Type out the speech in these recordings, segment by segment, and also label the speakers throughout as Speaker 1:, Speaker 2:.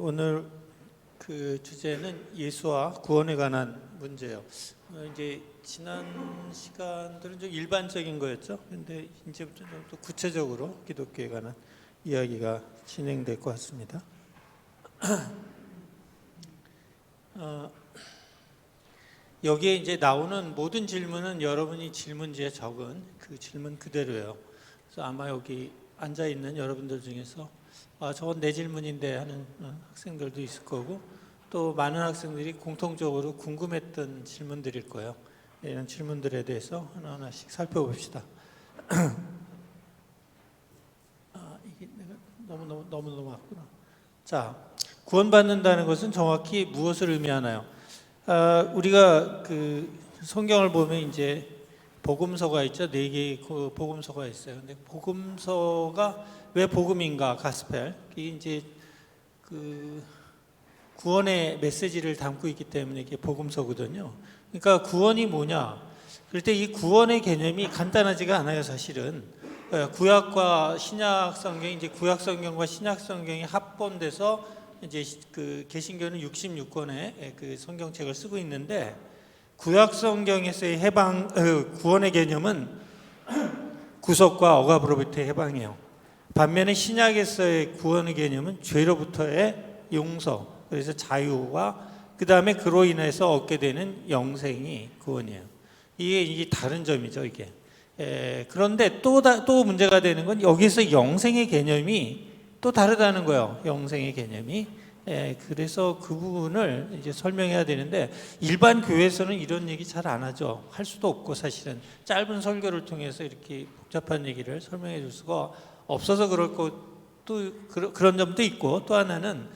Speaker 1: 오늘 그 주제는 예수와 구원에 관한 문제예요. 이제 지난 시간들은 좀 일반적인 거였죠. 근데 이제부터 좀 더 구체적으로 기독교에 관한 이야기가 진행될 것 같습니다. 여기에 이제 나오는 모든 질문은 여러분이 질문지에 적은 그 질문 그대로예요. 그래서 아마 여기 앉아 있는 여러분들 중에서 저건 내 질문인데 하는 학생들도 있을 거고, 또 많은 학생들이 공통적으로 궁금했던 질문들일 거예요. 이런 질문들에 대해서 하나하나씩 살펴봅시다. 이게 내가 너무 넘어갔구나. 자, 구원받는다는 것은 정확히 무엇을 의미하나요? 우리가 그 성경을 보면 이제 복음서가 있죠. 4개의 복음서가 있어요. 근데 복음서가 왜 복음인가? 가스펠. 이게 이제 그 구원의 메시지를 담고 있기 때문에 이게 복음서거든요. 그러니까 구원이 뭐냐? 그럴 때 이 구원의 개념이 간단하지가 않아요, 사실은. 구약과 신약 성경, 이제 구약 성경과 신약 성경이 합본돼서 이제 그 개신교는 66권의 그 성경책을 쓰고 있는데, 구약 성경에서의 구원의 개념은 구속과 억압으로부터의 해방이에요. 반면에 신약에서의 구원의 개념은 죄로부터의 용서, 그래서 자유와 그 다음에 그로 인해서 얻게 되는 영생이 구원이에요. 이게 다른 점이죠, 이게. 그런데 또 문제가 되는 건 여기서 영생의 개념이 또 다르다는 거예요. 영생의 개념이. 그래서 그 부분을 이제 설명해야 되는데, 일반 교회에서는 이런 얘기 잘 안 하죠. 할 수도 없고, 사실은 짧은 설교를 통해서 이렇게 복잡한 얘기를 설명해 줄 수가 없어서 그럴 것도, 그런 점도 있고, 또 하나는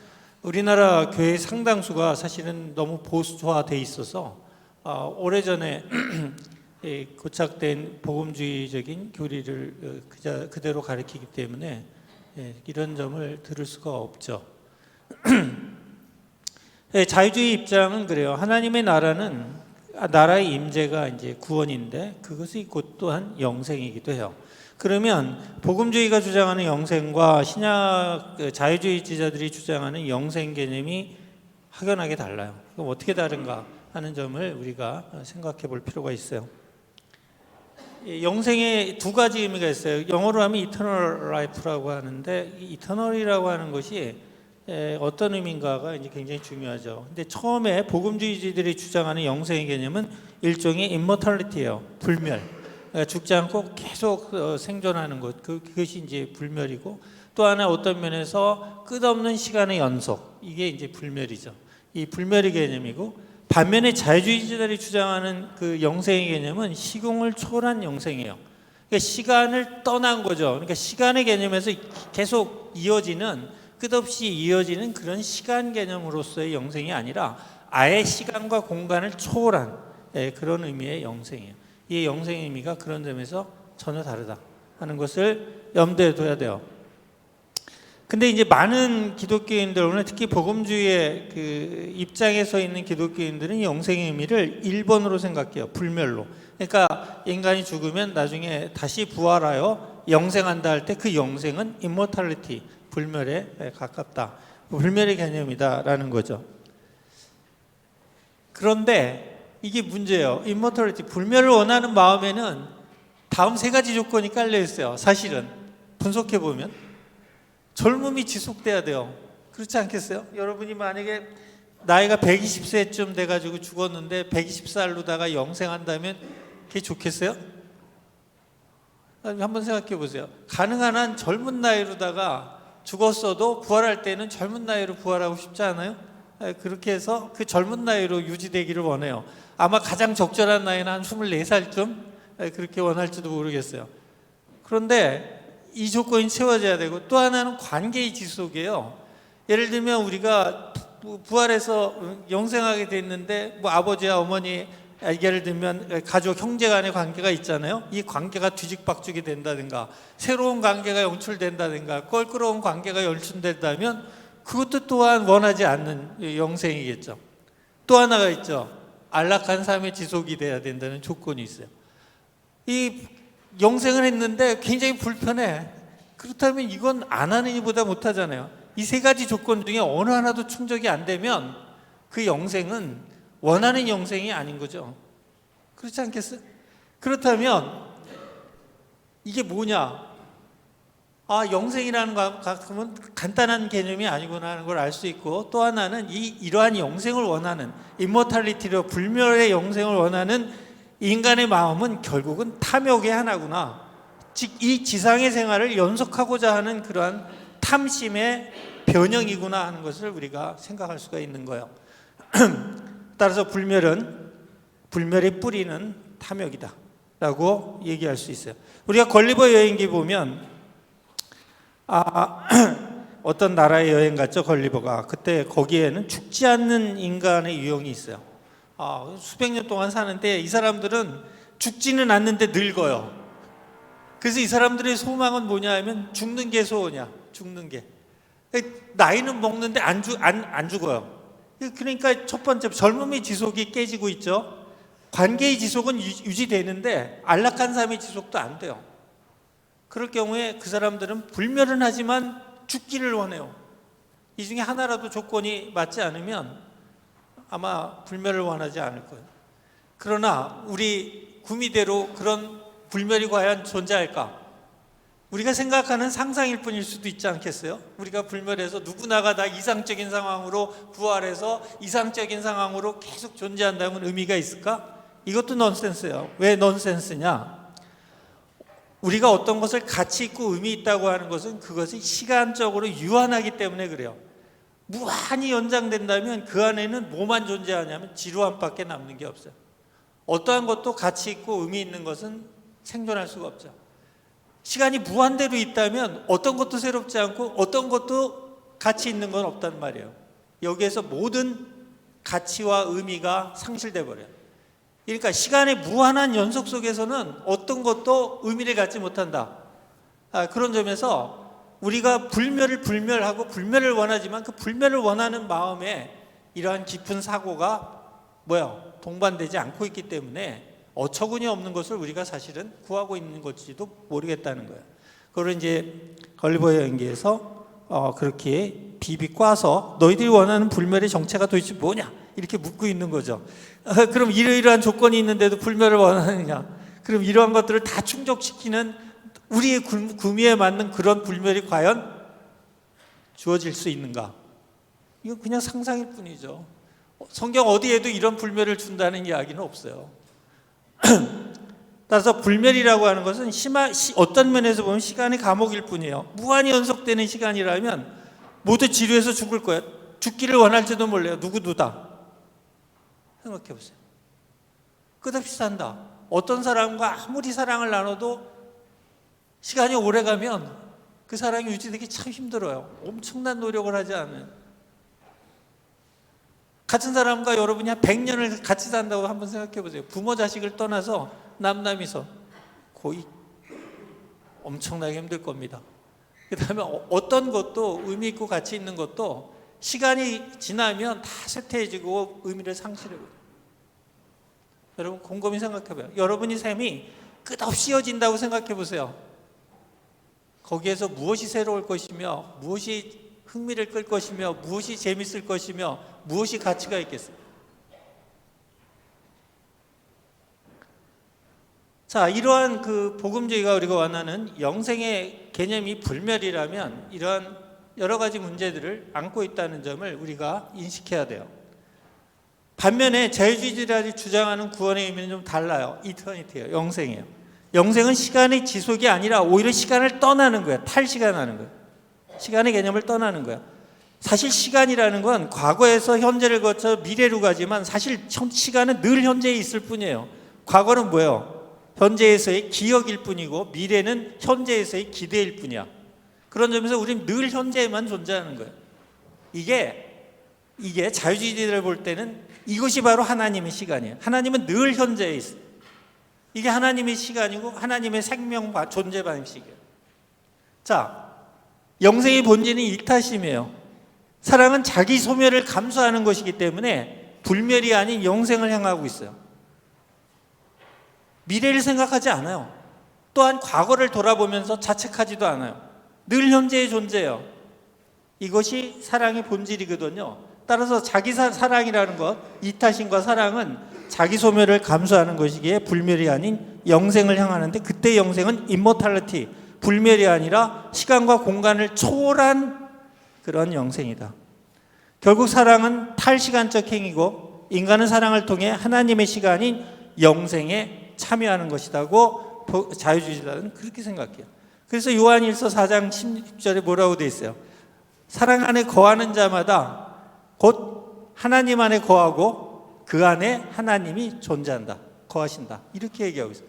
Speaker 1: 우리나라 교회 상당수가 사실은 너무 보수화돼 있어서 오래전에 고착된 복음주의적인 교리를 그대로 가르치기 때문에 이런 점을 들을 수가 없죠. 자유주의 입장은 그래요. 하나님의 나라의 임재가 이제 구원인데, 그것이 곧 또한 영생이기도 해요. 그러면 복음주의가 주장하는 영생과 신약 자유주의자들이 주장하는 영생 개념이 확연하게 달라요. 그럼 어떻게 다른가 하는 점을 우리가 생각해 볼 필요가 있어요. 영생에 두 가지 의미가 있어요. 영어로 하면 eternal life라고 하는데, eternal이라고 하는 것이 어떤 의미인가가 이제 굉장히 중요하죠. 근데 처음에 복음주의자들이 주장하는 영생의 개념은 일종의 immortality예요. 불멸. 죽지 않고 계속 생존하는 것, 그것이 이제 불멸이고, 또 하나 어떤 면에서 끝없는 시간의 연속, 이게 이제 불멸이죠. 이 불멸의 개념이고, 반면에 자유주의자들이 주장하는 그 영생의 개념은 시공을 초월한 영생이에요. 그러니까 시간을 떠난 거죠. 그러니까 시간의 개념에서 계속 끝없이 이어지는 그런 시간 개념으로서의 영생이 아니라 아예 시간과 공간을 초월한 그런 의미의 영생이에요. 이 영생의 의미가 그런 점에서 전혀 다르다 하는 것을 염두에 둬야 돼요. 근데 이제 많은 기독교인들, 특히 복음주의의 그 입장에 서 있는 기독교인들은 영생의 의미를 1번으로 생각해요. 불멸로. 그러니까 인간이 죽으면 나중에 다시 부활하여 영생한다 할 때 그 영생은 immortality, 불멸에 가깝다. 불멸의 개념이다라는 거죠. 그런데 이게 문제예요. immortality, 불멸을 원하는 마음에는 다음 3가지 조건이 깔려 있어요. 사실은 분석해 보면 젊음이 지속돼야 돼요. 그렇지 않겠어요? 여러분이 만약에 나이가 120세쯤 돼가지고 죽었는데 120살로다가 영생한다면 그게 좋겠어요? 한번 생각해 보세요. 가능한 한 젊은 나이로다가 죽었어도 부활할 때는 젊은 나이로 부활하고 싶지 않아요? 그렇게 해서 그 젊은 나이로 유지되기를 원해요. 아마 가장 적절한 나이는 한 24살쯤 그렇게 원할지도 모르겠어요. 그런데 이 조건이 채워져야 되고, 또 하나는 관계의 지속이에요. 예를 들면 우리가 부활해서 영생하게 됐는데 아버지와 어머니, 예를 들면 가족, 형제 간의 관계가 있잖아요. 이 관계가 뒤죽박죽이 된다든가, 새로운 관계가 연출된다든가, 껄끄러운 관계가 연출된다면 그것도 또한 원하지 않는 영생이겠죠. 또 하나가 있죠. 안락한 삶의 지속이 돼야 된다는 조건이 있어요. 이 영생을 했는데 굉장히 불편해. 그렇다면 이건 안 하는 이보다 못하잖아요. 이 세 가지 조건 중에 어느 하나도 충족이 안 되면 그 영생은 원하는 영생이 아닌 거죠. 그렇지 않겠어요? 그렇다면 이게 뭐냐? 영생이라는 거 같으면 간단한 개념이 아니구나 하는 걸 알 수 있고, 또 하나는 이러한 영생을 원하는, 임모탈리티로 불멸의 영생을 원하는 인간의 마음은 결국은 탐욕의 하나구나. 즉 이 지상의 생활을 연속하고자 하는 그러한 탐심의 변형이구나 하는 것을 우리가 생각할 수가 있는 거예요. 따라서 불멸의 뿌리는 탐욕이다 라고 얘기할 수 있어요. 우리가 걸리버 여행기 보면 어떤 나라에 여행 갔죠, 걸리버가. 그때 거기에는 죽지 않는 인간의 유형이 있어요. 수백 년 동안 사는데 이 사람들은 죽지는 않는데 늙어요. 그래서 이 사람들의 소망은 뭐냐 하면 죽는 게 소원이야. 죽는 게. 나이는 먹는데 안 죽어요. 그러니까 첫 번째 젊음의 지속이 깨지고 있죠. 관계의 지속은 유지되는데 안락한 삶의 지속도 안 돼요. 그럴 경우에 그 사람들은 불멸은 하지만 죽기를 원해요. 이 중에 하나라도 조건이 맞지 않으면 아마 불멸을 원하지 않을 거예요. 그러나 우리 구미대로 그런 불멸이 과연 존재할까? 우리가 생각하는 상상일 뿐일 수도 있지 않겠어요? 우리가 불멸해서 누구나가 다 이상적인 상황으로 부활해서 이상적인 상황으로 계속 존재한다면 의미가 있을까? 이것도 넌센스예요. 왜 넌센스냐? 우리가 어떤 것을 가치 있고 의미 있다고 하는 것은 그것이 시간적으로 유한하기 때문에 그래요. 무한히 연장된다면 그 안에는 뭐만 존재하냐면 지루함밖에 남는 게 없어요. 어떠한 것도 가치 있고 의미 있는 것은 생존할 수가 없죠. 시간이 무한대로 있다면 어떤 것도 새롭지 않고 어떤 것도 가치 있는 건 없단 말이에요. 여기에서 모든 가치와 의미가 상실돼 버려요. 그러니까 시간의 무한한 연속 속에서는 어떤 것도 의미를 갖지 못한다. 그런 점에서 우리가 불멸하고 불멸을 원하지만 그 불멸을 원하는 마음에 이러한 깊은 사고가 동반되지 않고 있기 때문에 어처구니 없는 것을 우리가 사실은 구하고 있는 것일지도 모르겠다는 거예요. 그걸 이제 걸리버 여행기에서 그렇게 비비 꽈서 너희들이 원하는 불멸의 정체가 도대체 뭐냐 이렇게 묻고 있는 거죠. 그럼 이러이러한 조건이 있는데도 불멸을 원하느냐? 그럼 이러한 것들을 다 충족시키는 우리의 구미에 맞는 그런 불멸이 과연 주어질 수 있는가? 이건 그냥 상상일 뿐이죠. 성경 어디에도 이런 불멸을 준다는 이야기는 없어요. 따라서 불멸이라고 하는 것은 어떤 면에서 보면 시간의 감옥일 뿐이에요. 무한히 연속되는 시간이라면 모두 지루해서 죽을 거예요. 죽기를 원할지도 몰라요. 누구다. 생각해 보세요. 끝없이 산다. 어떤 사람과 아무리 사랑을 나눠도 시간이 오래 가면 그 사랑이 유지되기 참 힘들어요. 엄청난 노력을 하지 않은. 같은 사람과 여러분이 한 100년을 같이 산다고 한번 생각해 보세요. 부모 자식을 떠나서 남남이서 거의 엄청나게 힘들 겁니다. 그 다음에 어떤 것도 의미 있고 가치 있는 것도 시간이 지나면 다 쇠퇴해지고 의미를 상실해요. 여러분 곰곰이 생각해봐요. 여러분의 삶이 끝없이 이어진다고 생각해보세요. 거기에서 무엇이 새로울 것이며 무엇이 흥미를 끌 것이며 무엇이 재밌을 것이며 무엇이 가치가 있겠어요? 자, 이러한 그 복음주의가 우리가 원하는 영생의 개념이 불멸이라면 이러한 여러 가지 문제들을 안고 있다는 점을 우리가 인식해야 돼요. 반면에 자유주의자들이 주장하는 구원의 의미는 좀 달라요. 이터니티예요. 영생이에요. 영생은 시간의 지속이 아니라 오히려 시간을 떠나는 거예요. 탈시간하는 거예요. 시간의 개념을 떠나는 거예요. 사실 시간이라는 건 과거에서 현재를 거쳐 미래로 가지만 사실 시간은 늘 현재에 있을 뿐이에요. 과거는 뭐예요? 현재에서의 기억일 뿐이고 미래는 현재에서의 기대일 뿐이야. 그런 점에서 우리는 늘 현재에만 존재하는 거예요. 이게 자유주의자들 볼 때는 이것이 바로 하나님의 시간이에요. 하나님은 늘 현재에 있어요. 이게 하나님의 시간이고 하나님의 생명과 존재 방식이에요. 자, 영생의 본질은 일타심이에요. 사랑은 자기 소멸을 감수하는 것이기 때문에 불멸이 아닌 영생을 향하고 있어요. 미래를 생각하지 않아요. 또한 과거를 돌아보면서 자책하지도 않아요. 늘 현재의 존재예요. 이것이 사랑의 본질이거든요. 따라서 자기 사랑이라는 것, 이타심과 사랑은 자기 소멸을 감수하는 것이기에 불멸이 아닌 영생을 향하는데, 그때 영생은 immortality, 불멸이 아니라 시간과 공간을 초월한 그런 영생이다. 결국 사랑은 탈시간적 행위고 인간은 사랑을 통해 하나님의 시간인 영생에 참여하는 것이라고 자유주의자는 그렇게 생각해요. 그래서 요한일서 4장 10절에 뭐라고 되어 있어요? 사랑 안에 거하는 자마다 곧 하나님 안에 거하고 그 안에 하나님이 존재한다, 거하신다, 이렇게 얘기하고 있어요.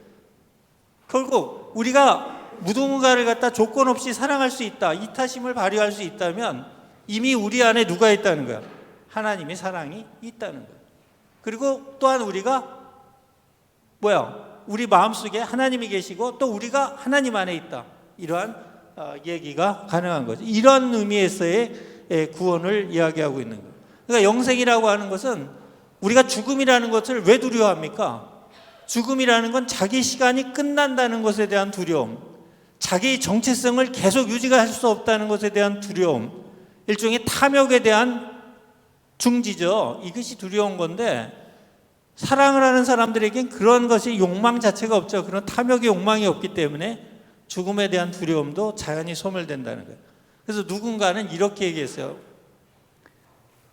Speaker 1: 결국 우리가 누군가를 갖다 조건 없이 사랑할 수 있다, 이타심을 발휘할 수 있다면 이미 우리 안에 누가 있다는 거야? 하나님의 사랑이 있다는 거야. 그리고 또한 우리가 우리 마음속에 하나님이 계시고 또 우리가 하나님 안에 있다, 이러한 얘기가 가능한 거죠. 이런 의미에서의 구원을 이야기하고 있는 거예요. 그러니까 영생이라고 하는 것은, 우리가 죽음이라는 것을 왜 두려워합니까? 죽음이라는 건 자기 시간이 끝난다는 것에 대한 두려움, 자기 정체성을 계속 유지할 수 없다는 것에 대한 두려움, 일종의 탐욕에 대한 중지죠. 이것이 두려운 건데, 사랑을 하는 사람들에겐 그런 것이 욕망 자체가 없죠. 그런 탐욕의 욕망이 없기 때문에 죽음에 대한 두려움도 자연히 소멸된다는 거예요. 그래서 누군가는 이렇게 얘기했어요.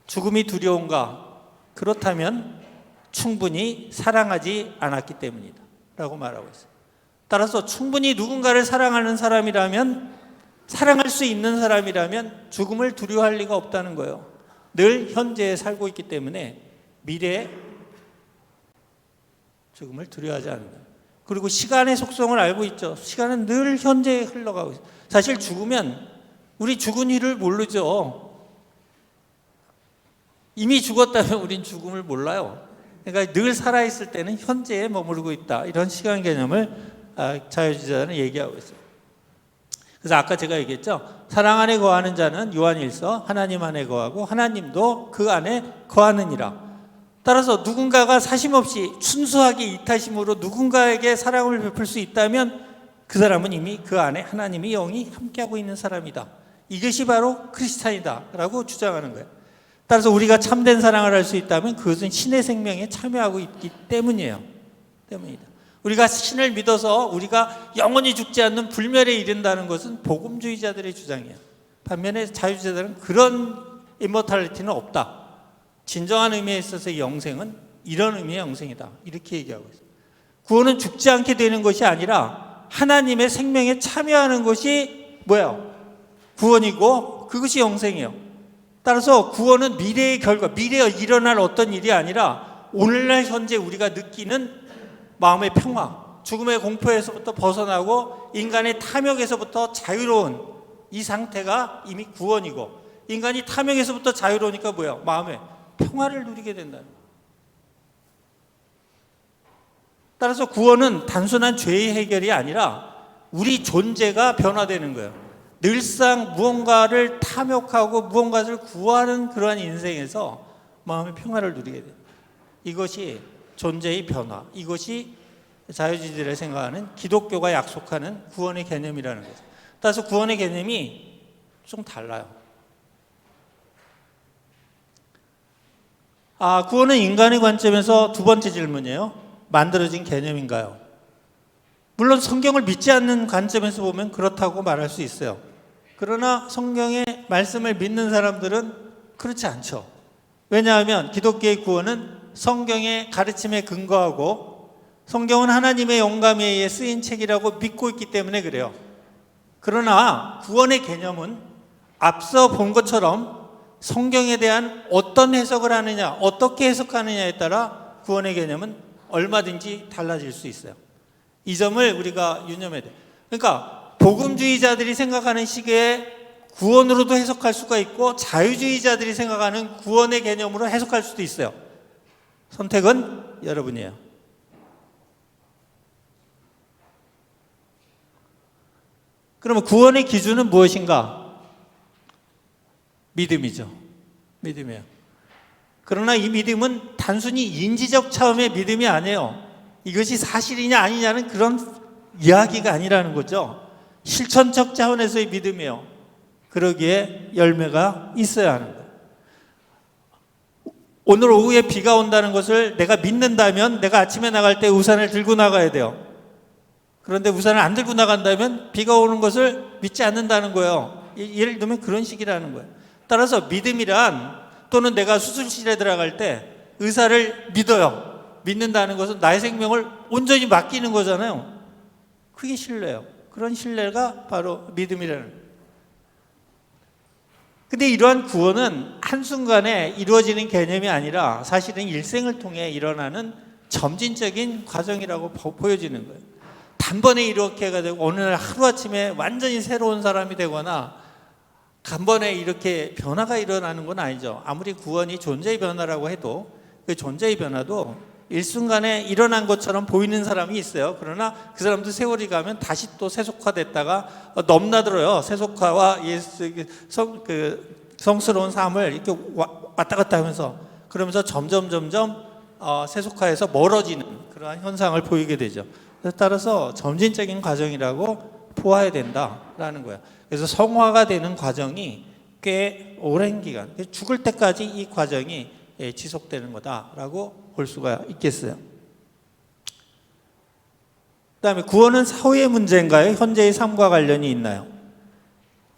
Speaker 1: 죽음이 두려운가? 그렇다면 충분히 사랑하지 않았기 때문이다 라고 말하고 있어요. 따라서 충분히 누군가를 사랑하는 사람이라면, 사랑할 수 있는 사람이라면 죽음을 두려워할 리가 없다는 거예요. 늘 현재에 살고 있기 때문에 미래에 죽음을 두려워하지 않는 거예요. 그리고 시간의 속성을 알고 있죠. 시간은 늘 현재에 흘러가고 있어요. 사실 죽으면 우리 죽은 이를 모르죠. 이미 죽었다면 우린 죽음을 몰라요. 그러니까 늘 살아있을 때는 현재에 머무르고 있다, 이런 시간 개념을 자유주의자는 얘기하고 있어요. 그래서 아까 제가 얘기했죠. 사랑 안에 거하는 자는 요한일서 하나님 안에 거하고 하나님도 그 안에 거하느니라. 따라서 누군가가 사심없이 순수하게 이타심으로 누군가에게 사랑을 베풀 수 있다면 그 사람은 이미 그 안에 하나님의 영이 함께하고 있는 사람이다. 이것이 바로 크리스찬이다 라고 주장하는 거예요. 따라서 우리가 참된 사랑을 할 수 있다면 그것은 신의 생명에 참여하고 있기 때문이다. 우리가 신을 믿어서 우리가 영원히 죽지 않는 불멸에 이른다는 것은 복음주의자들의 주장이에요. 반면에 자유주의자들은 그런 이모탈리티는 없다. 진정한 의미에 있어서의 영생은 이런 의미의 영생이다, 이렇게 얘기하고 있어요. 구원은 죽지 않게 되는 것이 아니라 하나님의 생명에 참여하는 것이 구원이고 그것이 영생이에요. 따라서 구원은 미래의 결과, 미래에 일어날 어떤 일이 아니라 오늘날 현재 우리가 느끼는 마음의 평화, 죽음의 공포에서부터 벗어나고 인간의 탐욕에서부터 자유로운 이 상태가 이미 구원이고, 인간이 탐욕에서부터 자유로우니까 마음의 평화를 누리게 된다는 거예요. 따라서 구원은 단순한 죄의 해결이 아니라 우리 존재가 변화되는 거예요. 늘상 무언가를 탐욕하고 무언가를 구하는 그러한 인생에서 마음의 평화를 누리게 돼요. 이것이 존재의 변화, 이것이 자유주의자들이 생각하는 기독교가 약속하는 구원의 개념이라는 거죠. 따라서 구원의 개념이 좀 달라요. 구원은 인간의 관점에서 두 번째 질문이에요. 만들어진 개념인가요? 물론 성경을 믿지 않는 관점에서 보면 그렇다고 말할 수 있어요. 그러나 성경의 말씀을 믿는 사람들은 그렇지 않죠. 왜냐하면 기독교의 구원은 성경의 가르침에 근거하고 성경은 하나님의 영감에 의해 쓰인 책이라고 믿고 있기 때문에 그래요. 그러나 구원의 개념은 앞서 본 것처럼 성경에 대한 어떤 해석을 하느냐, 어떻게 해석하느냐에 따라 구원의 개념은 얼마든지 달라질 수 있어요. 이 점을 우리가 유념해야 돼요. 그러니까 복음주의자들이 생각하는 식의 구원으로도 해석할 수가 있고 자유주의자들이 생각하는 구원의 개념으로 해석할 수도 있어요. 선택은 여러분이에요. 그러면 구원의 기준은 무엇인가? 믿음이죠. 믿음이에요. 그러나 이 믿음은 단순히 인지적 차원의 믿음이 아니에요. 이것이 사실이냐 아니냐는 그런 이야기가 아니라는 거죠. 실천적 차원에서의 믿음이에요. 그러기에 열매가 있어야 하는 거예요. 오늘 오후에 비가 온다는 것을 내가 믿는다면 내가 아침에 나갈 때 우산을 들고 나가야 돼요. 그런데 우산을 안 들고 나간다면 비가 오는 것을 믿지 않는다는 거예요. 예를 들면 그런 식이라는 거예요. 따라서 믿음이란, 또는 내가 수술실에 들어갈 때 의사를 믿어요. 믿는다는 것은 나의 생명을 온전히 맡기는 거잖아요. 그게 신뢰예요. 그런 신뢰가 바로 믿음이라는 거예요. 근데 이러한 구원은 한순간에 이루어지는 개념이 아니라 사실은 일생을 통해 일어나는 점진적인 과정이라고 보여지는 거예요. 단번에 이렇게 해가지고 어느 날 하루아침에 완전히 새로운 사람이 되거나 단번에 이렇게 변화가 일어나는 건 아니죠. 아무리 구원이 존재의 변화라고 해도 그 존재의 변화도 일순간에 일어난 것처럼 보이는 사람이 있어요. 그러나 그 사람도 세월이 가면 다시 또 세속화됐다가 넘나들어요. 세속화와 성스러운 삶을 이렇게 왔다 갔다 하면서, 그러면서 점점 세속화에서 멀어지는 그러한 현상을 보이게 되죠. 따라서 점진적인 과정이라고 보아야 된다라는 거예요. 그래서 성화가 되는 과정이 꽤 오랜 기간, 죽을 때까지 이 과정이 지속되는 거다라고 볼 수가 있겠어요. 그다음에 구원은 사후의 문제인가요? 현재의 삶과 관련이 있나요?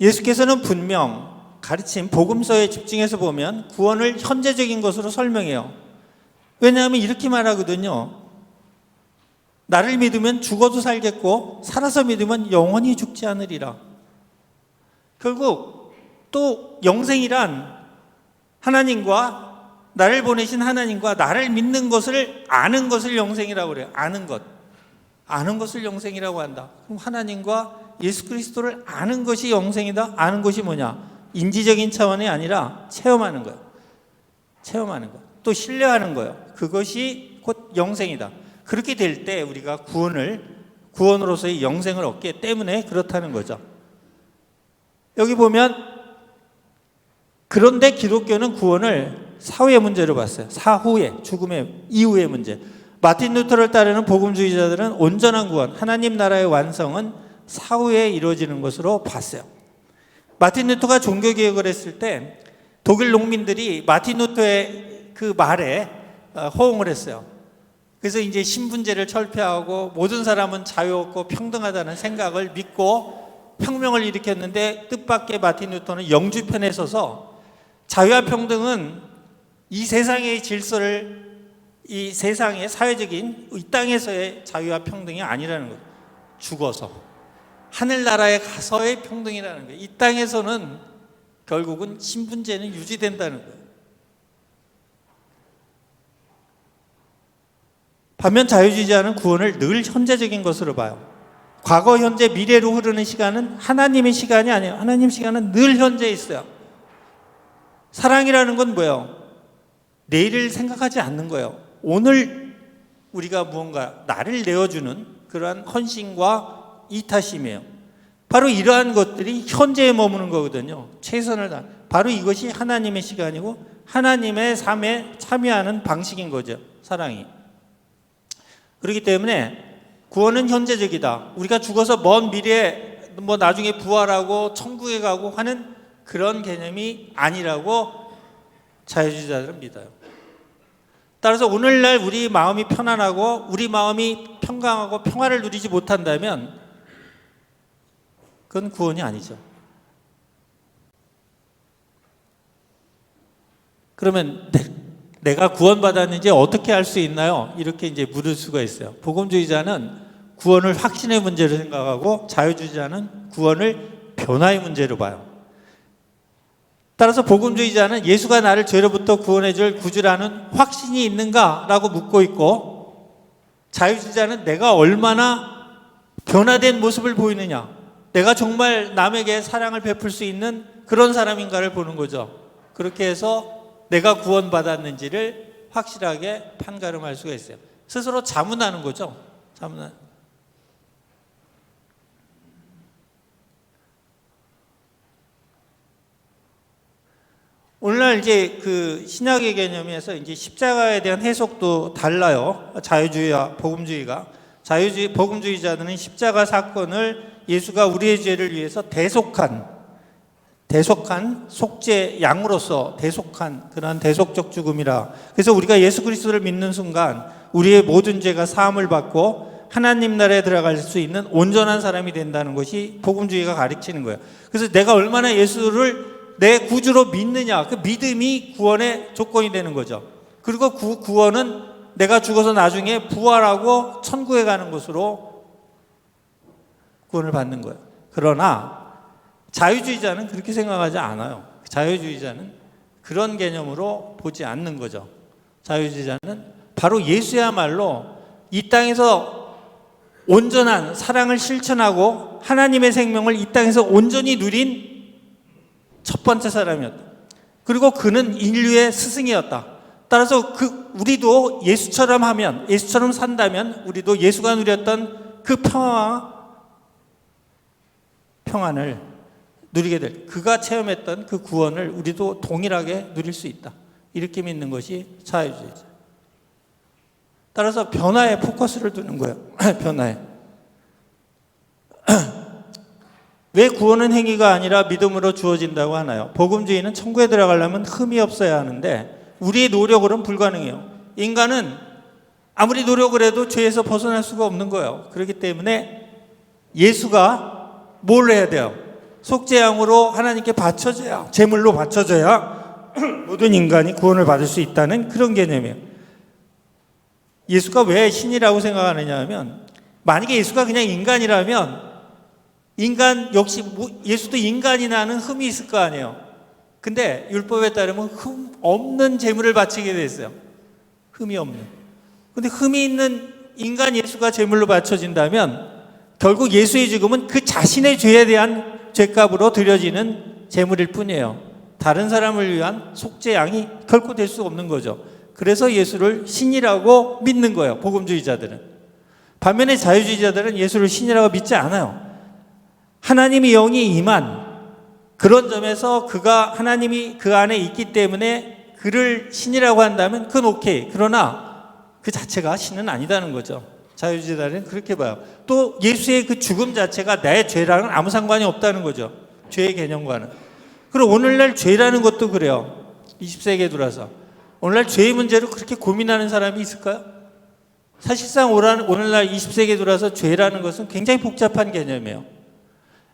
Speaker 1: 예수께서는 분명 가르침 복음서에 집중해서 보면 구원을 현재적인 것으로 설명해요. 왜냐하면 이렇게 말하거든요. 나를 믿으면 죽어도 살겠고 살아서 믿으면 영원히 죽지 않으리라. 결국 또 영생이란 하나님과, 나를 보내신 하나님과 나를 믿는 것을 아는 것을 영생이라고 그래요. 아는 것을 영생이라고 한다. 그럼 하나님과 예수 그리스도를 아는 것이 영생이다. 아는 것이 뭐냐? 인지적인 차원이 아니라 체험하는 거예요. 체험하는 거. 또 신뢰하는 거예요. 그것이 곧 영생이다. 그렇게 될 때 우리가 구원으로서의 영생을 얻기 때문에 그렇다는 거죠. 여기 보면, 그런데 기독교는 구원을 사후의 문제로 봤어요. 사후의, 죽음의 이후의 문제. 마틴 루터를 따르는 복음주의자들은 온전한 구원, 하나님 나라의 완성은 사후에 이루어지는 것으로 봤어요. 마틴 루터가 종교개혁을 했을 때 독일 농민들이 마틴 루터의 그 말에 호응을 했어요. 그래서 이제 신분제를 철폐하고 모든 사람은 자유롭고 평등하다는 생각을 믿고 혁명을 일으켰는데, 뜻밖의 마틴 루터는 영주편에 서서 자유와 평등은 이 세상의 질서를, 이 세상의 사회적인 이 땅에서의 자유와 평등이 아니라는 거예요. 죽어서 하늘나라에 가서의 평등이라는 거예요. 이 땅에서는 결국은 신분제는 유지된다는 거예요. 반면 자유주의자는 구원을 늘 현재적인 것으로 봐요. 과거, 현재, 미래로 흐르는 시간은 하나님의 시간이 아니에요. 하나님 시간은 늘 현재에 있어요. 사랑이라는 건 뭐예요? 내일을 생각하지 않는 거예요. 오늘 우리가 무언가 나를 내어주는 그러한 헌신과 이타심이에요. 바로 이러한 것들이 현재에 머무는 거거든요. 최선을 다. 바로 이것이 하나님의 시간이고 하나님의 삶에 참여하는 방식인 거죠. 사랑이. 그렇기 때문에 구원은 현재적이다. 우리가 죽어서 먼 미래에 나중에 부활하고 천국에 가고 하는 그런 개념이 아니라고 자유주의자들은 믿어요. 따라서 오늘날 우리 마음이 편안하고 우리 마음이 평강하고 평화를 누리지 못한다면 그건 구원이 아니죠. 그러면 내가 구원받았는지 어떻게 알 수 있나요? 이렇게 이제 물을 수가 있어요. 복음주의자는 구원을 확신의 문제로 생각하고 자유주의자는 구원을 변화의 문제로 봐요. 따라서 복음주의자는 예수가 나를 죄로부터 구원해줄 구주라는 확신이 있는가라고 묻고 있고, 자유주의자는 내가 얼마나 변화된 모습을 보이느냐, 내가 정말 남에게 사랑을 베풀 수 있는 그런 사람인가를 보는 거죠. 그렇게 해서 내가 구원받았는지를 확실하게 판가름할 수가 있어요. 스스로 자문하는 거죠. 자문하는. 오늘날 이제 그 신약의 개념에서 이제 십자가에 대한 해석도 달라요. 자유주의와 복음주의가. 복음주의자들은 십자가 사건을 예수가 우리의 죄를 위해서 대속한, 대속한 속죄 양으로서 대속한 그런 대속적 죽음이라. 그래서 우리가 예수 그리스도를 믿는 순간 우리의 모든 죄가 사함을 받고 하나님 나라에 들어갈 수 있는 온전한 사람이 된다는 것이 복음주의가 가르치는 거예요. 그래서 내가 얼마나 예수를 내 구주로 믿느냐, 그 믿음이 구원의 조건이 되는 거죠. 그리고 그 구원은 내가 죽어서 나중에 부활하고 천국에 가는 것으로 구원을 받는 거예요. 그러나 자유주의자는 그렇게 생각하지 않아요. 자유주의자는 그런 개념으로 보지 않는 거죠. 자유주의자는 바로 예수야말로 이 땅에서 온전한 사랑을 실천하고 하나님의 생명을 이 땅에서 온전히 누린 첫 번째 사람이었다. 그리고 그는 인류의 스승이었다. 따라서 우리도 예수처럼 하면, 예수처럼 산다면 우리도 예수가 누렸던 그 평안을 누리게 될, 그가 체험했던 그 구원을 우리도 동일하게 누릴 수 있다. 이렇게 믿는 것이 자유주의자. 따라서 변화에 포커스를 두는 거예요. 변화에. 왜 구원은 행위가 아니라 믿음으로 주어진다고 하나요? 복음주의는 천국에 들어가려면 흠이 없어야 하는데 우리의 노력으로는 불가능해요. 인간은 아무리 노력을 해도 죄에서 벗어날 수가 없는 거예요. 그렇기 때문에 예수가 뭘 해야 돼요? 속죄양으로 하나님께 바쳐져야, 제물로 바쳐져야 모든 인간이 구원을 받을 수 있다는 그런 개념이에요. 예수가 왜 신이라고 생각하느냐 하면, 만약에 예수가 그냥 인간이라면 인간 역시 예수도 인간이라는 흠이 있을 거 아니에요. 근데 율법에 따르면 흠 없는 제물을 바치게 돼 있어요. 흠이 없는. 근데 흠이 있는 인간 예수가 제물로 바쳐진다면 결국 예수의 죽음은 그 자신의 죄에 대한 죄값으로 드려지는 제물일 뿐이에요. 다른 사람을 위한 속죄양이 결코 될 수 없는 거죠. 그래서 예수를 신이라고 믿는 거예요. 복음주의자들은. 반면에 자유주의자들은 예수를 신이라고 믿지 않아요. 하나님의 영이 임한 그런 점에서 하나님이 그 안에 있기 때문에 그를 신이라고 한다면 그건 오케이. 그러나 그 자체가 신은 아니다는 거죠. 자유주의자들은 그렇게 봐요. 또 예수의 그 죽음 자체가 내 죄랑은 아무 상관이 없다는 거죠. 죄의 개념과는. 그리고 오늘날 죄라는 것도 그래요. 20세기에 들어와서. 오늘날 죄의 문제로 그렇게 고민하는 사람이 있을까요? 사실상 오늘날 20세기에 들어와서 죄라는 것은 굉장히 복잡한 개념이에요.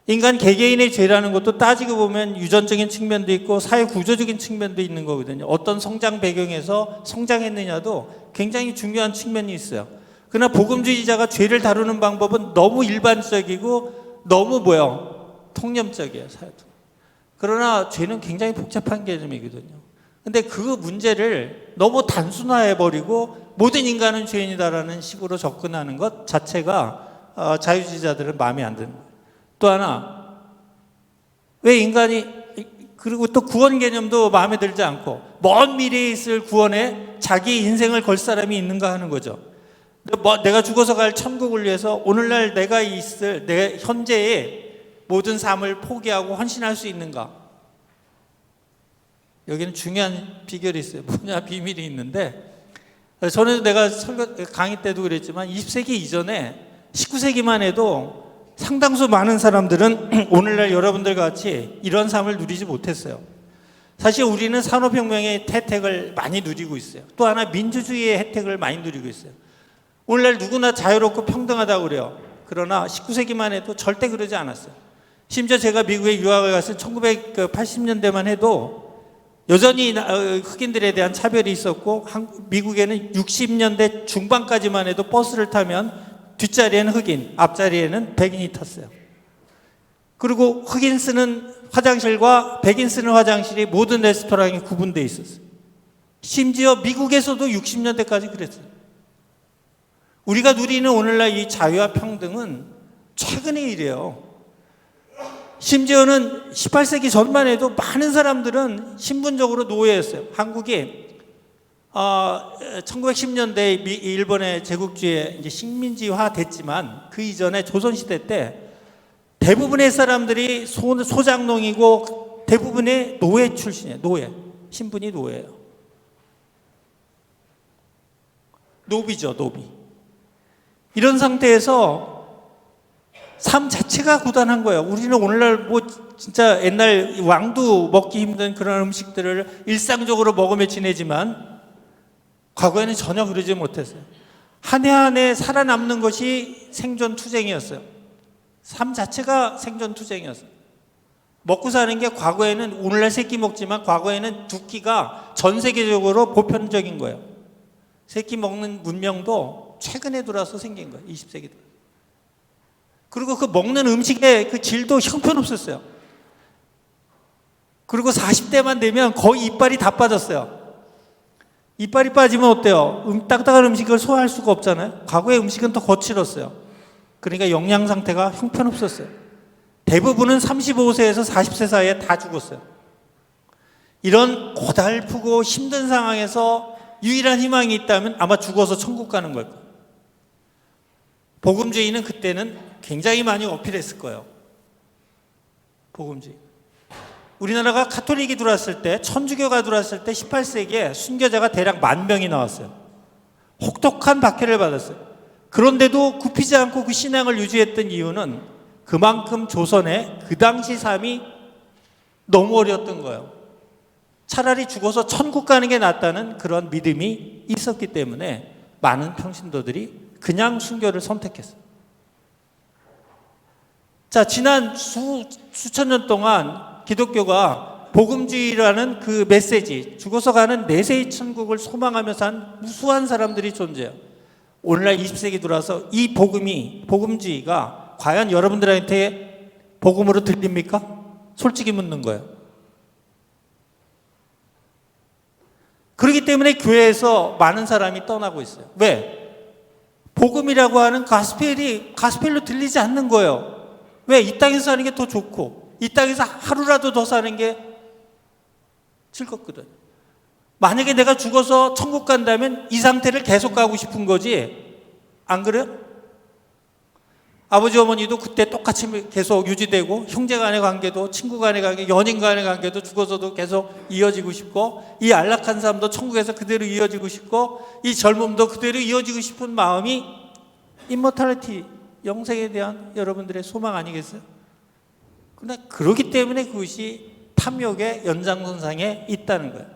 Speaker 1: 인간 개개인의 죄라는 것도 따지고 보면 유전적인 측면도 있고 사회 구조적인 측면도 있는 거거든요. 어떤 성장 배경에서 성장했느냐도 굉장히 중요한 측면이 있어요. 그러나 복음주의자가 죄를 다루는 방법은 너무 일반적이고 너무 통념적이에요. 그러나 죄는 굉장히 복잡한 개념이거든요. 근데 그 문제를 너무 단순화해버리고 모든 인간은 죄인이다라는 식으로 접근하는 것 자체가 자유주의자들은 마음에 안 드는 거예요. 또 하나, 왜 인간이, 그리고 또 구원 개념도 마음에 들지 않고 먼 미래에 있을 구원에 자기 인생을 걸 사람이 있는가 하는 거죠. 내가 죽어서 갈 천국을 위해서 오늘날 내가 있을 내 현재의 모든 삶을 포기하고 헌신할 수 있는가? 여기는 중요한 비결이 있어요. 비밀이 있는데, 저는 내가 강의 때도 그랬지만 20세기 이전에 19세기만 해도 상당수 많은 사람들은 오늘날 여러분들 같이 이런 삶을 누리지 못했어요. 사실 우리는 산업혁명의 혜택을 많이 누리고 있어요. 또 하나 민주주의의 혜택을 많이 누리고 있어요. 오늘날 누구나 자유롭고 평등하다고 그래요. 그러나 19세기만 해도 절대 그러지 않았어요. 심지어 제가 미국에 유학을 갔을 1980년대만 해도 여전히 흑인들에 대한 차별이 있었고 미국에는 60년대 중반까지만 해도 버스를 타면 뒷자리에는 흑인, 앞자리에는 백인이 탔어요. 그리고 흑인 쓰는 화장실과 백인 쓰는 화장실이 모든 레스토랑에 구분되어 있었어요. 심지어 미국에서도 60년대까지 그랬어요. 우리가 누리는 오늘날 이 자유와 평등은 최근의 일이에요. 심지어는 18세기 전만 해도 많은 사람들은 신분적으로 노예였어요. 한국이 1910년대 일본의 제국주의에 이제 식민지화 됐지만 그 이전에 조선시대 때 대부분의 사람들이 소장농이고 대부분의 노예 출신이에요. 신분이 노예예요. 노비죠, 노비. 이런 상태에서 삶 자체가 고단한 거예요. 우리는 오늘날 뭐 진짜 옛날 왕도 먹기 힘든 그런 음식들을 일상적으로 먹으며 지내지만 과거에는 전혀 그러지 못했어요. 한 해 한 해 살아남는 것이 생존 투쟁이었어요. 삶 자체가 생존 투쟁이었어요. 먹고 사는 게 과거에는 오늘날 세 끼 먹지만 과거에는 두 끼가 전 세계적으로 보편적인 거예요. 세 끼 먹는 문명도 최근에 들어와서 생긴 거예요. 20세기 들어. 그리고 그 먹는 음식의 그 질도 형편없었어요. 그리고 40대만 되면 거의 이빨이 다 빠졌어요. 이빨이 빠지면 어때요? 딱딱한 음식을 소화할 수가 없잖아요. 과거의 음식은 더 거칠었어요. 그러니까 영양 상태가 형편없었어요. 대부분은 35세에서 40세 사이에 다 죽었어요. 이런 고달프고 힘든 상황에서 유일한 희망이 있다면 아마 죽어서 천국 가는 걸 거예요. 복음주의는 그때는 굉장히 많이 어필했을 거예요. 복음주의. 우리나라가 가톨릭이 들어왔을 때, 천주교가 들어왔을 때 18세기에 순교자가 대략 10,000명이 나왔어요. 혹독한 박해를 받았어요. 그런데도 굽히지 않고 그 신앙을 유지했던 이유는 그만큼 조선의 그 당시 삶이 너무 어려웠던 거예요. 차라리 죽어서 천국 가는 게 낫다는 그런 믿음이 있었기 때문에 많은 평신도들이 그냥 순교를 선택했어요. 자, 지난 수천 년 동안 기독교가 복음주의라는 그 메시지, 죽어서 가는 내세의 천국을 소망하며 산 무수한 사람들이 존재해요. 오늘날 20세기 들어와서 이 복음주의가 과연 여러분들한테 복음으로 들립니까? 솔직히 묻는 거예요. 그렇기 때문에 교회에서 많은 사람이 떠나고 있어요. 왜? 복음이라고 하는 가스펠로 들리지 않는 거예요. 왜? 이 땅에서 사는 게 더 좋고 이 땅에서 하루라도 더 사는 게 즐겁거든. 만약에 내가 죽어서 천국 간다면 이 상태를 계속 가고 싶은 거지. 안 그래요? 아버지 어머니도 그때 똑같이 계속 유지되고 형제 간의 관계도 친구 간의 관계, 연인 간의 관계도 죽어서도 계속 이어지고 싶고 이 안락한 삶도 천국에서 그대로 이어지고 싶고 이 젊음도 그대로 이어지고 싶은 마음이 임모탈리티, 영생에 대한 여러분들의 소망 아니겠어요? 그러나 그렇기 때문에 그것이 탐욕의 연장선상에 있다는 거예요.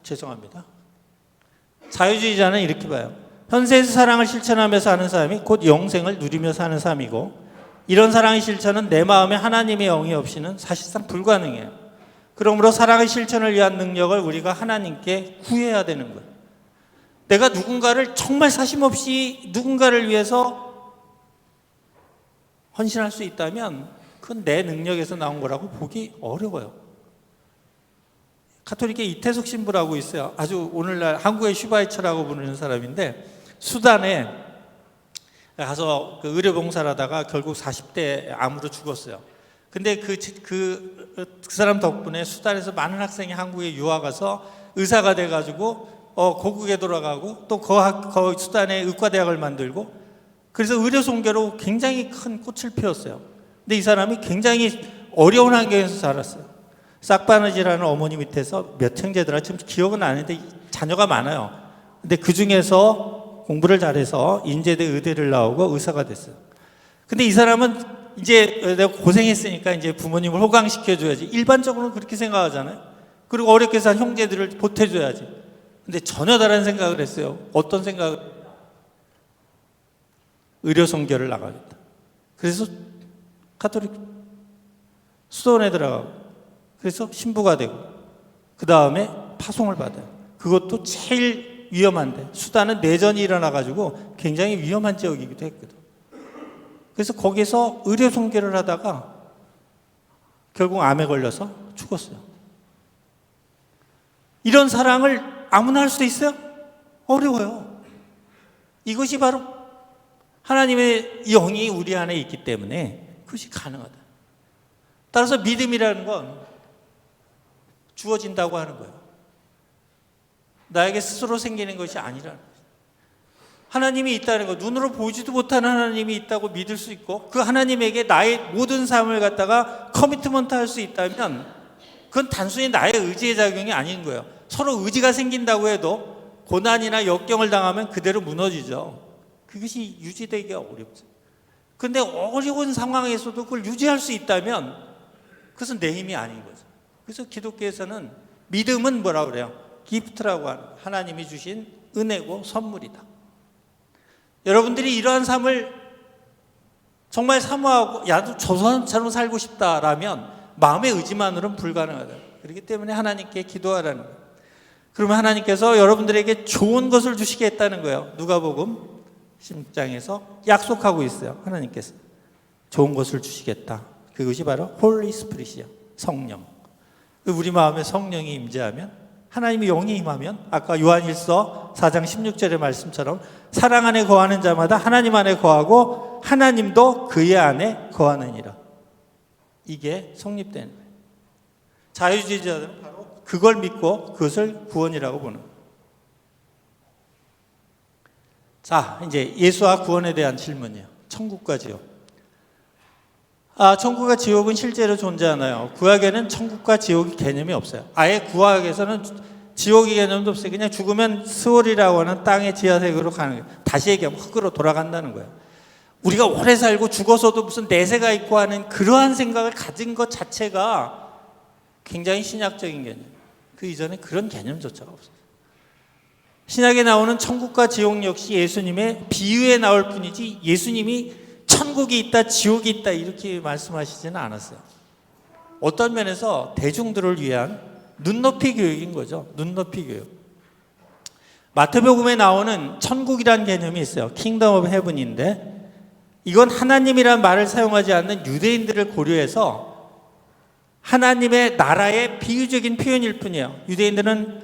Speaker 1: 죄송합니다. 자유주의자는 이렇게 봐요. 현세에서 사랑을 실천하며 사는 삶이 곧 영생을 누리며 사는 삶이고 이런 사랑의 실천은 내 마음에 하나님의 영이 없이는 사실상 불가능해요. 그러므로 사랑의 실천을 위한 능력을 우리가 하나님께 구해야 되는 거예요. 내가 누군가를 정말 사심없이 누군가를 위해서 헌신할 수 있다면 그건 내 능력에서 나온 거라고 보기 어려워요. 가톨릭의 이태석 신부라고 있어요. 아주 오늘날 한국의 슈바이처라고 부르는 사람인데 수단에 가서 그 의료봉사를 하다가 결국 40대 암으로 죽었어요. 근데 그 사람 덕분에 수단에서 많은 학생이 한국에 유학 가서 의사가 돼가지고 고국에 돌아가고 또 그 수단에 의과대학을 만들고 그래서 의료 종교로 굉장히 큰 꽃을 피웠어요. 근데 이 사람이 굉장히 어려운 환경에서 자랐어요. 싹바느지라는 어머니 밑에서 몇 형제들아 지금 기억은 안 나는데 자녀가 많아요. 근데 그 중에서 공부를 잘해서 인제대 의대를 나오고 의사가 됐어요. 근데 이 사람은 이제 내가 고생했으니까 이제 부모님을 호강시켜줘야지. 일반적으로는 그렇게 생각하잖아요. 그리고 어렵게 산 형제들을 보태줘야지. 근데 전혀 다른 생각을 했어요. 어떤 생각을? 의료 선교를 나가겠다. 그래서 가톨릭 수도원에 들어가고 그래서 신부가 되고 그 다음에 파송을 받아요. 그것도 제일 위험한데 수단은 내전이 일어나가지고 굉장히 위험한 지역이기도 했거든. 그래서 거기서 의료 선교를 하다가 결국 암에 걸려서 죽었어요. 이런 사랑을 아무나 할 수 있어요? 어려워요. 이것이 바로 하나님의 영이 우리 안에 있기 때문에 그것이 가능하다. 따라서 믿음이라는 건 주어진다고 하는 거예요. 나에게 스스로 생기는 것이 아니라는 거예요. 하나님이 있다는 거, 눈으로 보지도 못하는 하나님이 있다고 믿을 수 있고 그 하나님에게 나의 모든 삶을 갖다가 커미트먼트 할 수 있다면 그건 단순히 나의 의지의 작용이 아닌 거예요. 서로 의지가 생긴다고 해도 고난이나 역경을 당하면 그대로 무너지죠. 그것이 유지되기가 어렵죠. 그런데 어려운 상황에서도 그걸 유지할 수 있다면 그것은 내 힘이 아닌 거죠. 그래서 기독교에서는 믿음은 뭐라고 그래요? 기프트라고 하는, 하나님이 주신 은혜고 선물이다. 여러분들이 이러한 삶을 정말 사모하고 야도 저 사람처럼 살고 싶다라면 마음의 의지만으로는 불가능하다. 그렇기 때문에 하나님께 기도하라는 거예요. 그러면 하나님께서 여러분들에게 좋은 것을 주시겠다는 거예요. 누가복음 10장에서 약속하고 있어요. 하나님께서 좋은 것을 주시겠다. 그것이 바로 홀리 스피릿이요, 성령. 우리 마음에 성령이 임재하면, 하나님의 영이 임하면, 아까 요한일서 4장 16절의 말씀처럼 사랑 안에 거하는 자마다 하나님 안에 거하고 하나님도 그의 안에 거하느니라. 이게 성립되는 거예요. 자유주의자들은 바로 그걸 믿고 그것을 구원이라고 보는 거예요. 자, 이제 예수와 구원에 대한 질문이에요. 천국과 지옥. 천국과 지옥은 실제로 존재하나요? 구약에는 천국과 지옥의 개념이 없어요. 아예 구약에서는 지옥의 개념도 없어요. 그냥 죽으면 스월이라고 하는 땅의 지하세계로 가는 거예요. 다시 얘기하면 흙으로 돌아간다는 거예요. 우리가 오래 살고 죽어서도 무슨 내세가 있고 하는 그러한 생각을 가진 것 자체가 굉장히 신약적인 개념. 그 이전에 그런 개념조차가 없어요. 신약에 나오는 천국과 지옥 역시 예수님의 비유에 나올 뿐이지 예수님이 천국이 있다, 지옥이 있다 이렇게 말씀하시지는 않았어요. 어떤 면에서 대중들을 위한 눈높이 교육인 거죠. 눈높이 교육. 마태복음에 나오는 천국이라는 개념이 있어요. 킹덤 오브 헤븐인데 이건 하나님이란 말을 사용하지 않는 유대인들을 고려해서 하나님의 나라의 비유적인 표현일 뿐이에요. 유대인들은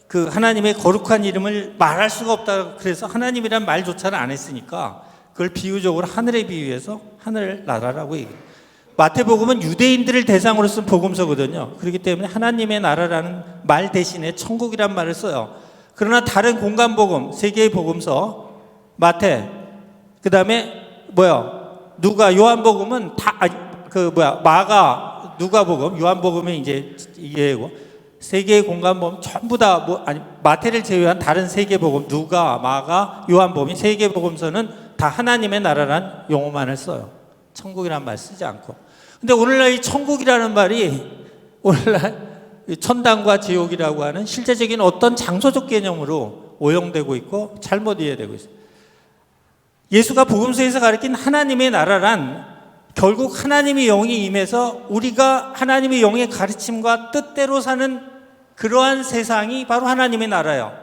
Speaker 1: 그 하나님의 거룩한 이름을 말할 수가 없다. 그래서 하나님이란 말조차는 안 했으니까 그걸 비유적으로 하늘에 비유해서 하늘 나라라고 얘기해요. 마태복음은 유대인들을 대상으로 쓴 복음서거든요. 그렇기 때문에 하나님의 나라라는 말 대신에 천국이란 말을 써요. 그러나 다른 공간복음, 세 개의 복음서, 마태, 그 다음에 누가, 요한복음은 마가, 누가복음, 요한복음이 이제 이게고 세 개의 공간복음 전부 다 마태를 제외한 다른 세 개 복음, 누가, 마가, 요한복음 세 개 복음서는 다 하나님의 나라란 용어만을 써요. 천국이라는 말 쓰지 않고. 근데 오늘날 이 천국이라는 말이 오늘날 천당과 지옥이라고 하는 실제적인 어떤 장소적 개념으로 오용되고 있고 잘못 이해되고 있어요. 예수가 복음서에서 가르친 하나님의 나라란 결국 하나님의 영이 임해서 우리가 하나님의 영의 가르침과 뜻대로 사는 그러한 세상이 바로 하나님의 나라예요.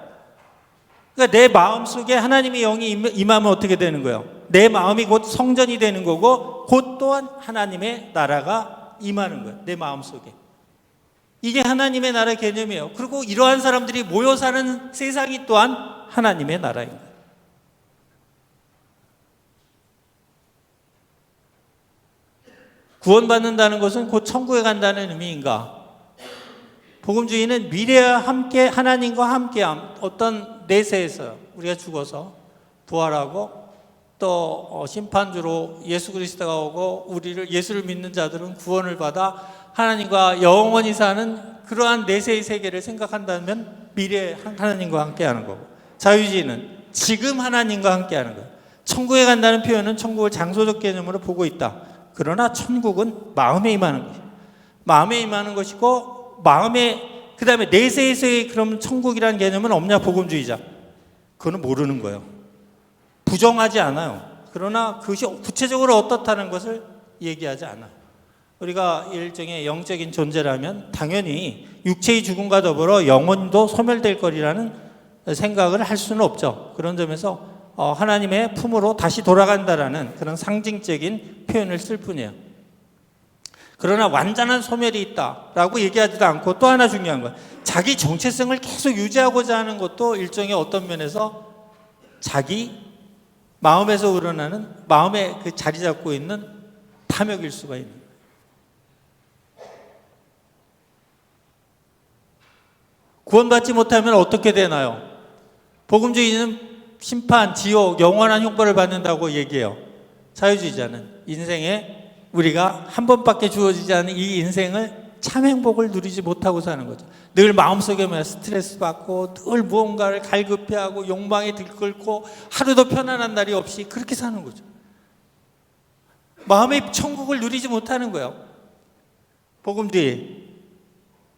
Speaker 1: 그러니까 내 마음속에 하나님의 영이 임하면 어떻게 되는 거예요? 내 마음이 곧 성전이 되는 거고 곧 또한 하나님의 나라가 임하는 거예요. 내 마음속에. 이게 하나님의 나라 개념이에요. 그리고 이러한 사람들이 모여 사는 세상이 또한 하나님의 나라인 거예요. 구원받는다는 것은 곧 천국에 간다는 의미인가? 복음주의는 미래와 함께 하나님과 함께함, 어떤 내세에서 우리가 죽어서 부활하고 또 심판주로 예수 그리스도가 오고 우리를 예수를 믿는 자들은 구원을 받아 하나님과 영원히 사는 그러한 내세의 세계를 생각한다면 미래에 하나님과 함께하는 거고, 자유주의는 지금 하나님과 함께하는 거예요. 천국에 간다는 표현은 천국을 장소적 개념으로 보고 있다. 그러나 천국은 마음에 임하는 것이고, 마음에 임하는 것이고, 마음에, 그 다음에 내세에서의 그럼 천국이라는 개념은 없냐, 복음주의자. 그거는 모르는 거예요. 부정하지 않아요. 그러나 그것이 구체적으로 어떻다는 것을 얘기하지 않아요. 우리가 일종의 영적인 존재라면 당연히 육체의 죽음과 더불어 영혼도 소멸될 거리라는 생각을 할 수는 없죠. 그런 점에서 하나님의 품으로 다시 돌아간다라는 그런 상징적인 표현을 쓸 뿐이에요. 그러나 완전한 소멸이 있다라고 얘기하지도 않고, 또 하나 중요한 건 자기 정체성을 계속 유지하고자 하는 것도 일종의 어떤 면에서 자기 마음에서 우러나는, 마음에 그 자리 잡고 있는 탐욕일 수가 있는 거예요. 구원받지 못하면 어떻게 되나요? 복음주의는 심판, 지옥, 영원한 형벌을 받는다고 얘기해요. 자유주의자는 인생에 우리가 한 번밖에 주어지지 않은 이 인생을 참 행복을 누리지 못하고 사는 거죠. 늘 마음속에만 스트레스 받고 늘 무언가를 갈급해하고 욕망에 들끓고 하루도 편안한 날이 없이 그렇게 사는 거죠. 마음의 천국을 누리지 못하는 거예요. 복음주의.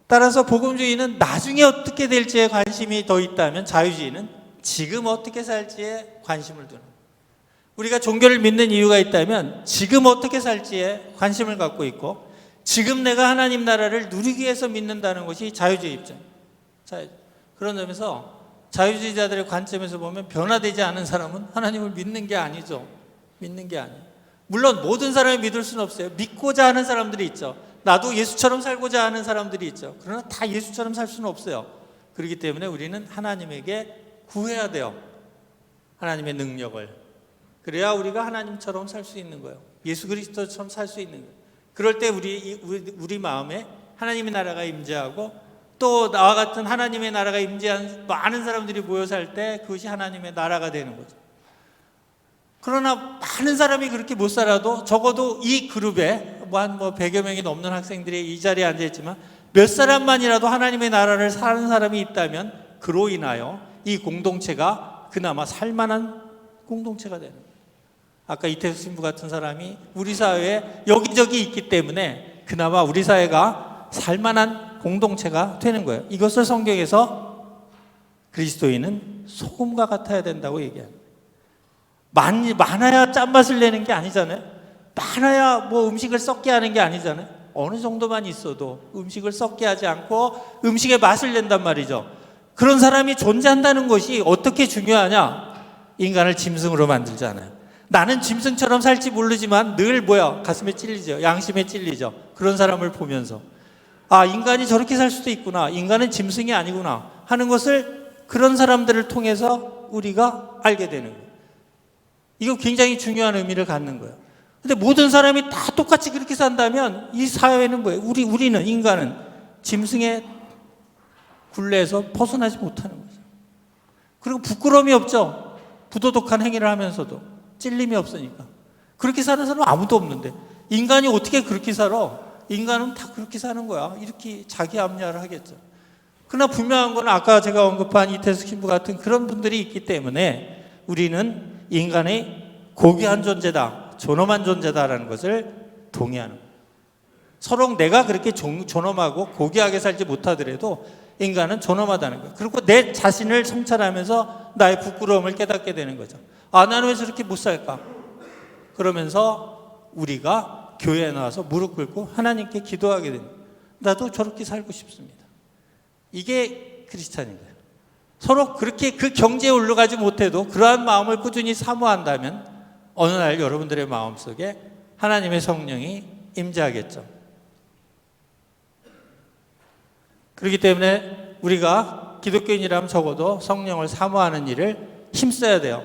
Speaker 1: 따라서 복음주의는 나중에 어떻게 될지에 관심이 더 있다면, 자유주의는 지금 어떻게 살지에 관심을 두는 거예요. 우리가 종교를 믿는 이유가 있다면 지금 어떻게 살지에 관심을 갖고 있고, 지금 내가 하나님 나라를 누리기 위해서 믿는다는 것이 자유주의 입장. 그런 점에서 자유주의자들의 관점에서 보면 변화되지 않은 사람은 하나님을 믿는 게 아니죠. 믿는 게 아니에요. 물론 모든 사람이 믿을 수는 없어요. 믿고자 하는 사람들이 있죠. 나도 예수처럼 살고자 하는 사람들이 있죠. 그러나 다 예수처럼 살 수는 없어요. 그렇기 때문에 우리는 하나님에게 구해야 돼요. 하나님의 능력을. 그래야 우리가 하나님처럼 살 수 있는 거예요. 예수 그리스도처럼 살 수 있는 거예요. 그럴 때 우리 마음에 하나님의 나라가 임재하고, 또 나와 같은 하나님의 나라가 임재한 많은 사람들이 모여 살 때 그것이 하나님의 나라가 되는 거죠. 그러나 많은 사람이 그렇게 못 살아도 적어도 이 그룹에 한 100여 명이 넘는 학생들이 이 자리에 앉아있지만 몇 사람만이라도 하나님의 나라를 사는 사람이 있다면 그로 인하여 이 공동체가 그나마 살만한 공동체가 되는 거예요. 아까 이태수 신부 같은 사람이 우리 사회에 여기저기 있기 때문에 그나마 우리 사회가 살만한 공동체가 되는 거예요. 이것을 성경에서 그리스도인은 소금과 같아야 된다고 얘기합니다. 많아야 짠맛을 내는 게 아니잖아요. 많아야 음식을 썩게 하는 게 아니잖아요. 어느 정도만 있어도 음식을 썩게 하지 않고 음식의 맛을 낸단 말이죠. 그런 사람이 존재한다는 것이 어떻게 중요하냐? 인간을 짐승으로 만들잖아요. 나는 짐승처럼 살지 모르지만 늘 가슴에 찔리죠. 양심에 찔리죠. 그런 사람을 보면서 인간이 저렇게 살 수도 있구나, 인간은 짐승이 아니구나 하는 것을 그런 사람들을 통해서 우리가 알게 되는 거예요. 이거 굉장히 중요한 의미를 갖는 거예요. 근데 모든 사람이 다 똑같이 그렇게 산다면 이 사회는 뭐예요? 우리는, 인간은 짐승의 굴레에서 벗어나지 못하는 거죠. 그리고 부끄러움이 없죠. 부도덕한 행위를 하면서도 찔림이 없으니까. 그렇게 사는 사람은 아무도 없는데 인간이 어떻게 그렇게 살아? 인간은 다 그렇게 사는 거야. 이렇게 자기 합리화를 하겠죠. 그러나 분명한 건 아까 제가 언급한 이태숙 신부 같은 그런 분들이 있기 때문에 우리는 인간의 고귀한 존재다, 존엄한 존재다라는 것을 동의하는 거예요. 서로 내가 그렇게 존엄하고 고귀하게 살지 못하더라도 인간은 존엄하다는 거예요. 그리고 내 자신을 성찰하면서 나의 부끄러움을 깨닫게 되는 거죠. 나는 왜 저렇게 못 살까? 그러면서 우리가 교회에 나와서 무릎 꿇고 하나님께 기도하게 됩니다. 나도 저렇게 살고 싶습니다. 이게 크리스찬입니다. 서로 그렇게 그 경지에 올라가지 못해도 그러한 마음을 꾸준히 사모한다면 어느 날 여러분들의 마음속에 하나님의 성령이 임재하겠죠. 그렇기 때문에 우리가 기독교인이라면 적어도 성령을 사모하는 일을 힘써야 돼요.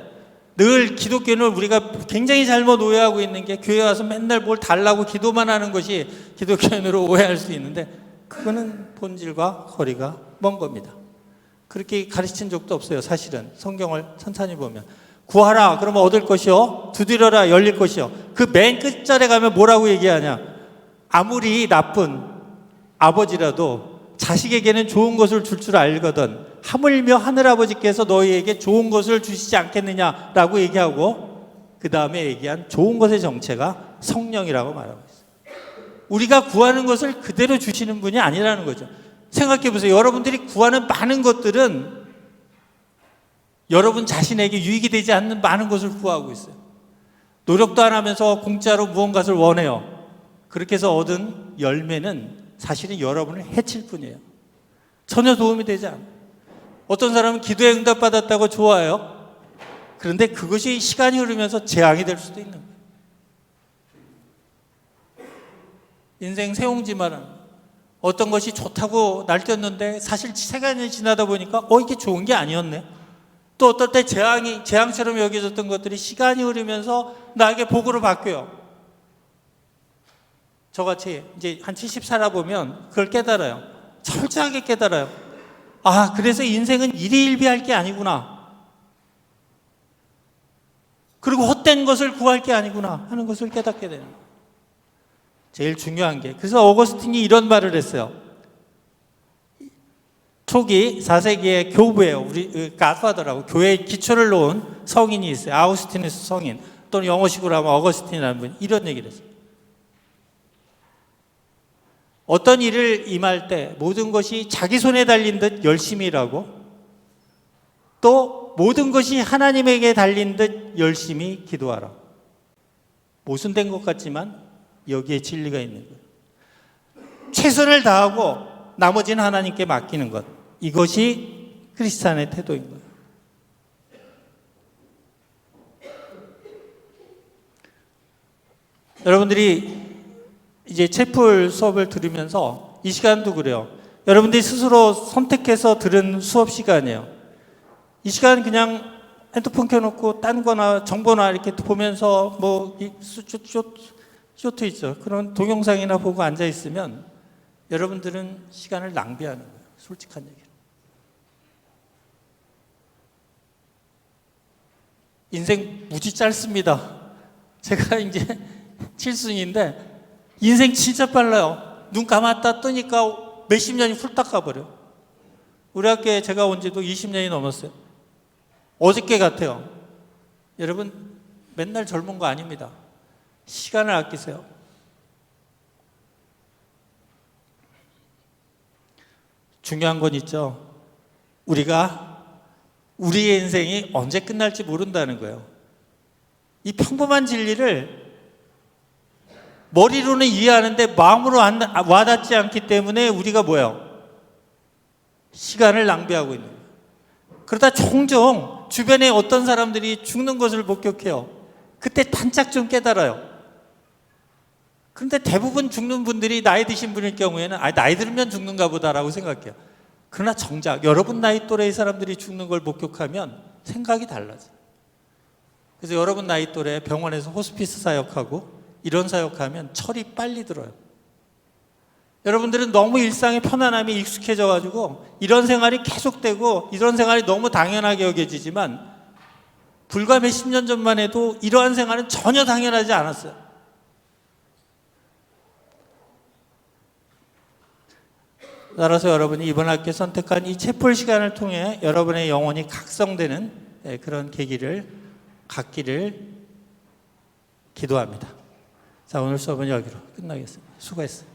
Speaker 1: 늘 기독교인을 우리가 굉장히 잘못 오해하고 있는 게 교회 와서 맨날 뭘 달라고 기도만 하는 것이 기독교인으로 오해할 수 있는데 그거는 본질과 거리가 먼 겁니다. 그렇게 가르친 적도 없어요. 사실은 성경을 천천히 보면 구하라 그러면 얻을 것이요, 두드려라 열릴 것이요. 그 맨 끝자리에 가면 뭐라고 얘기하냐? 아무리 나쁜 아버지라도 자식에게는 좋은 것을 줄 줄 알거든 하물며 하늘아버지께서 너희에게 좋은 것을 주시지 않겠느냐라고 얘기하고 그 다음에 얘기한 좋은 것의 정체가 성령이라고 말하고 있어요. 우리가 구하는 것을 그대로 주시는 분이 아니라는 거죠. 생각해 보세요. 여러분들이 구하는 많은 것들은 여러분 자신에게 유익이 되지 않는 많은 것을 구하고 있어요. 노력도 안 하면서 공짜로 무언가를 원해요. 그렇게 해서 얻은 열매는 사실은 여러분을 해칠 뿐이에요. 전혀 도움이 되지 않아요. 어떤 사람은 기도에 응답받았다고 좋아해요. 그런데 그것이 시간이 흐르면서 재앙이 될 수도 있는 거예요. 인생 세옹지마는 어떤 것이 좋다고 날뛰었는데 사실 시간이 지나다 보니까 이게 좋은 게 아니었네. 또 어떨 때 재앙처럼 여겨졌던 것들이 시간이 흐르면서 나에게 복으로 바뀌어요. 저같이 이제 한 70 살아보면 그걸 깨달아요. 철저하게 깨달아요. 그래서 인생은 일희일비할 게 아니구나. 그리고 헛된 것을 구할 게 아니구나 하는 것을 깨닫게 되는 거예요. 제일 중요한 게. 그래서 어거스틴이 이런 말을 했어요. 초기 4세기의 교부예요. 우리 갓파더라고 교회의 기초를 놓은 성인이 있어요. 아우구스티누스 성인, 또는 영어식으로 하면 어거스틴이라는 분이 이런 얘기를 했어요. 어떤 일을 임할 때 모든 것이 자기 손에 달린 듯 열심히 일하고, 또 모든 것이 하나님에게 달린 듯 열심히 기도하라. 모순된 것 같지만 여기에 진리가 있는 거예요. 최선을 다하고 나머지는 하나님께 맡기는 것, 이것이 크리스찬의 태도인 거예요. 여러분들이 이제 채플 수업을 들으면서 이 시간도 그래요. 여러분들이 스스로 선택해서 들은 수업 시간이에요. 이 시간 그냥 핸드폰 켜놓고 딴 거나 정보나 이렇게 보면서 뭐 쇼트 있죠. 그런 동영상이나 보고 앉아있으면 여러분들은 시간을 낭비하는 거예요. 솔직한 얘기로. 인생 무지 짧습니다. 제가 이제 7순인데 인생 진짜 빨라요. 눈 감았다 뜨니까 몇십 년이 훌딱 가버려. 우리 학교에 제가 온 지도 20년이 넘었어요. 어저께 같아요. 여러분 맨날 젊은 거 아닙니다. 시간을 아끼세요. 중요한 건 있죠. 우리의 인생이 언제 끝날지 모른다는 거예요. 이 평범한 진리를 머리로는 이해하는데 마음으로 와닿지 않기 때문에 우리가 뭐예요? 시간을 낭비하고 있는 거예요. 그러다 종종 주변에 어떤 사람들이 죽는 것을 목격해요. 그때 반짝 좀 깨달아요. 그런데 대부분 죽는 분들이 나이 드신 분일 경우에는 나이 들면 죽는가 보다라고 생각해요. 그러나 정작 여러분 나이 또래의 사람들이 죽는 걸 목격하면 생각이 달라져요. 그래서 여러분 나이 또래 병원에서 호스피스 사역하고 이런 사역하면 철이 빨리 들어요. 여러분들은 너무 일상의 편안함이 익숙해져 가지고 이런 생활이 계속되고 이런 생활이 너무 당연하게 여겨지지만 불과 몇십 년 전만 해도 이러한 생활은 전혀 당연하지 않았어요. 따라서 여러분이 이번 학기에 선택한 이 채플 시간을 통해 여러분의 영혼이 각성되는 그런 계기를 갖기를 기도합니다. 자, 오늘 수업은 여기로 끝나겠습니다. 수고했어요.